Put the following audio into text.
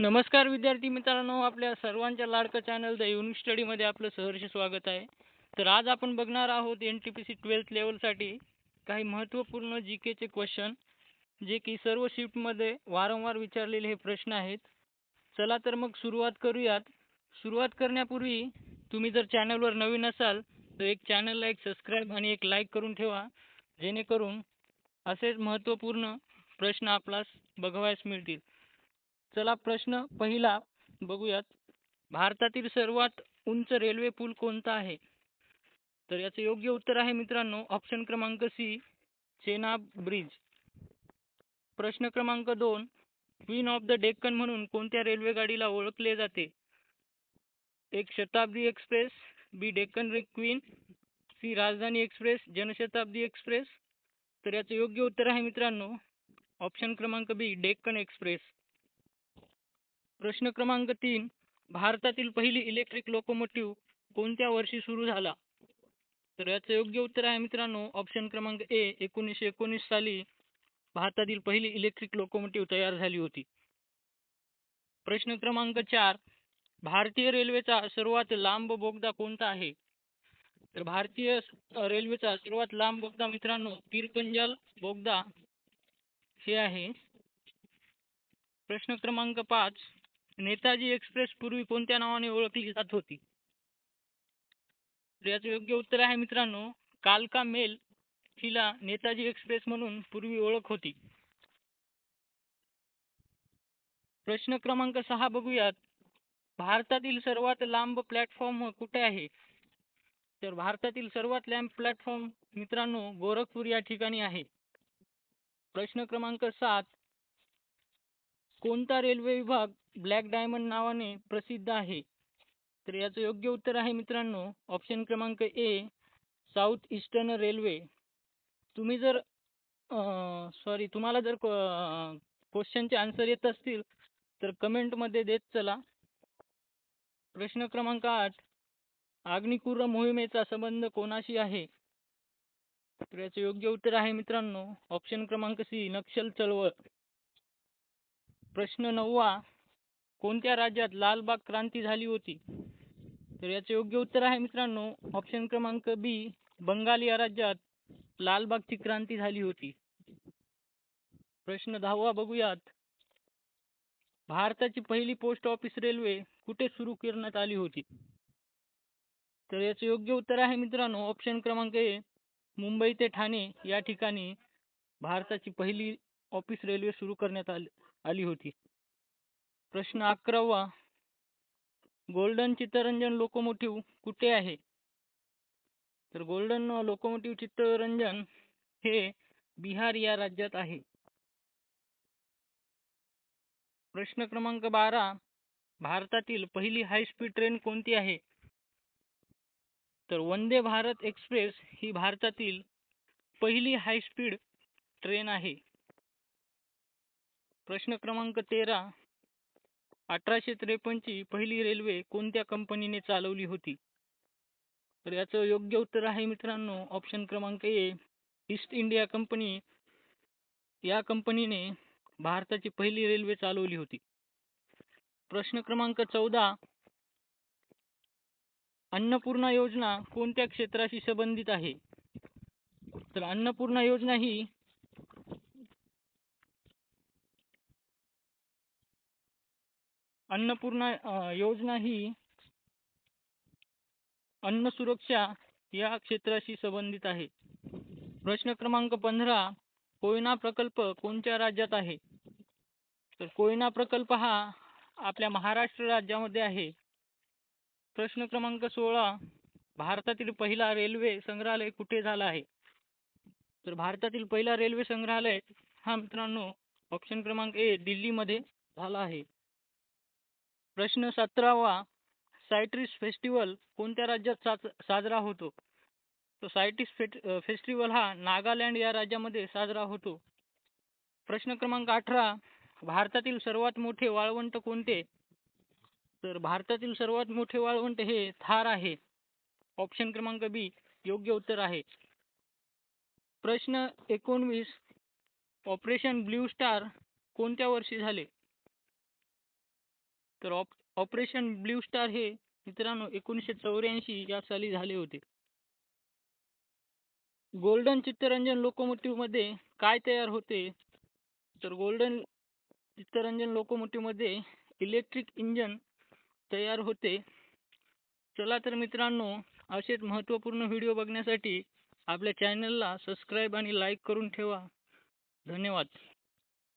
नमस्कार विद्यार्थी मित्रांनो, आपल्या सर्वांच्या लाडकं चॅनल द युनिक स्टडीमध्ये आपलं सहर्ष स्वागत आहे. तर आज आपण बघणार आहोत NTPC 12th लेवलसाठी काही महत्त्वपूर्ण GKचे क्वेश्चन, जे की सर्व शिफ्टमध्ये वारंवार विचारलेले हे प्रश्न आहेत. चला तर मग सुरुवात करूयात. सुरुवात करण्यापूर्वी तुम्ही जर चॅनलवर नवीन असाल तर चॅनलला एक सबस्क्राईब आणि एक लाईक करून ठेवा, जेणेकरून असेच महत्त्वपूर्ण प्रश्न आपल्यास बघावयास मिळतील. चला प्रश्न पहिला बघूयात. भारतातील सर्वात उंच रेल्वे पूल कोणता आहे? तर याचे योग्य उत्तर आहे मित्रांनो ऑप्शन क्रमांक सी, चेनाब ब्रिज. प्रश्न क्रमांक 2, क्वीन ऑफ द डेक्कन म्हणून कोणत्या रेल्वेगाडीला ओळखले जाते? एक शताब्दी एक्सप्रेस, बी डेक्कन क्वीन, सी राजधानी एक्सप्रेस, जनशताब्दी एक्सप्रेस. तर याचे योग्य उत्तर आहे मित्रांनो ऑप्शन क्रमांक बी, डेक्कन एक्सप्रेस. प्रश्न क्रमांक 3, भारतातील पहिली इलेक्ट्रिक लोकोमोटिव्ह कोणत्या वर्षी सुरू झाला? तर याचे योग्य उत्तर आहे मित्रांनो ऑप्शन क्रमांक ए, 1919 साली भारतातील पहिली इलेक्ट्रिक लोकोमोटिव्ह तयार झाली होती. प्रश्न क्रमांक 4, भारतीय रेल्वेचा सर्वात लांब बोगदा कोणता आहे? तर भारतीय रेल्वेचा सर्वात लांब बोगदा मित्रांनो पीरपंजाल बोगदा हे आहे. प्रश्न क्रमांक 5, नेताजी एक्सप्रेस पूर्वी कोणत्या नावाने ओळखली जात होती? तर याचे योग्य उत्तर आहे मित्रांनो कालका मेल, हिला नेताजी एक्सप्रेस म्हणून पूर्वी ओळख होती. प्रश्न क्रमांक 6 बघूयात. भारतातील सर्वात लांब प्लॅटफॉर्म कुठे आहे? तर भारतातील सर्वात लांब प्लॅटफॉर्म मित्रांनो गोरखपूर या ठिकाणी आहे. प्रश्न क्रमांक 7, कोणता रेल्वे विभाग ब्लॅक डायमंड नावाने प्रसिद्ध आहे? तर याचं योग्य उत्तर आहे मित्रांनो ऑप्शन क्रमांक ए, साऊथ ईस्टर्न रेल्वे. तुम्ही जर तुम्हाला जर क्वेश्चनचे आन्सर येत असतील तर कमेंटमध्ये देत चला. प्रश्न क्रमांक 8, अग्निकुर्र मोहिमेचा संबंध कोणाशी आहे? तर याचे योग्य उत्तर आहे मित्रांनो ऑप्शन क्रमांक सी, नक्षल चळवळ. प्रश्न 9, कोणत्या राज्यात लालबाग क्रांती झाली होती? तर याचे योग्य उत्तर आहे मित्रांनो ऑप्शन क्रमांक बी, बंगाल या राज्यात लालबागची क्रांती झाली होती. प्रश्न 10 बघूयात. भारताची पहिली पोस्ट ऑफिस रेल्वे कुठे सुरू करण्यात आली होती? तर याचे योग्य उत्तर आहे मित्रांनो ऑप्शन क्रमांक ए, मुंबई ते ठाणे या ठिकाणी भारताची पहिली ऑफिस रेल्वे सुरू करण्यात आली होती. प्रश्न 11, गोल्डन चित्तरंजन लोकोमोटिव्ह कुठे आहे? तर गोल्डन लोकोमोटिव्ह चित्तरंजन हे बिहार या राज्यात आहे. प्रश्न क्रमांक 12, भारतातील पहिली हाय स्पीड ट्रेन कोणती आहे? तर वंदे भारत एक्सप्रेस ही भारतातील पहिली हाय स्पीड ट्रेन आहे. प्रश्न क्रमांक 13, 1853 ची पहिली रेल्वे कोणत्या कंपनीने चालवली होती? तर याचं योग्य उत्तर आहे मित्रांनो ऑप्शन क्रमांक ए, ईस्ट इंडिया कंपनी या कंपनीने भारताची पहिली रेल्वे चालवली होती. प्रश्न क्रमांक 14, अन्नपूर्णा योजना कोणत्या क्षेत्राशी संबंधित आहे? तर अन्नपूर्णा योजना ही अन्न सुरक्षा या क्षेत्राशी संबंधित आहे. प्रश्न क्रमांक 15, कोयना प्रकल्प कोणत्या राज्यात आहे? तर कोयना प्रकल्प हा आपल्या महाराष्ट्र राज्यामध्ये आहे. प्रश्न क्रमांक 16, भारतातील पहिला रेल्वे संग्रहालय कुठे झाला आहे? तर भारतातील पहिला रेल्वे संग्रहालय हा मित्रांनो ऑप्शन क्रमांक ए, दिल्लीमध्ये झाला आहे. प्रश्न 17, सायट्रिस फेस्टिवल कोणत्या राज्यात साजरा होतो? तो सायट्रिस फेस्टिवल हा नागालँड या राज्यामध्ये साजरा होतो. प्रश्न क्रमांक 18, भारतातील सर्वात मोठे वाळवंट कोणते? तर भारतातील सर्वात मोठे वाळवंट हे थार आहे. ऑप्शन क्रमांक बी योग्य उत्तर आहे. प्रश्न 19, ऑपरेशन ब्ल्यू स्टार कोणत्या वर्षी झाले? तर ऑपरेशन ब्ल्यू स्टार हे मित्रांनो 1984 या साली झाले होते. गोल्डन चित्तरंजन लोकोमोटिव्हमध्ये काय तयार होते? तर गोल्डन चित्तरंजन लोकोमोटिव्हमध्ये इलेक्ट्रिक इंजन तयार होते. चला तर मित्रांनो, असेच महत्त्वपूर्ण व्हिडिओ बघण्यासाठी आपल्या चॅनलला सबस्क्राईब आणि लाईक करून ठेवा. धन्यवाद.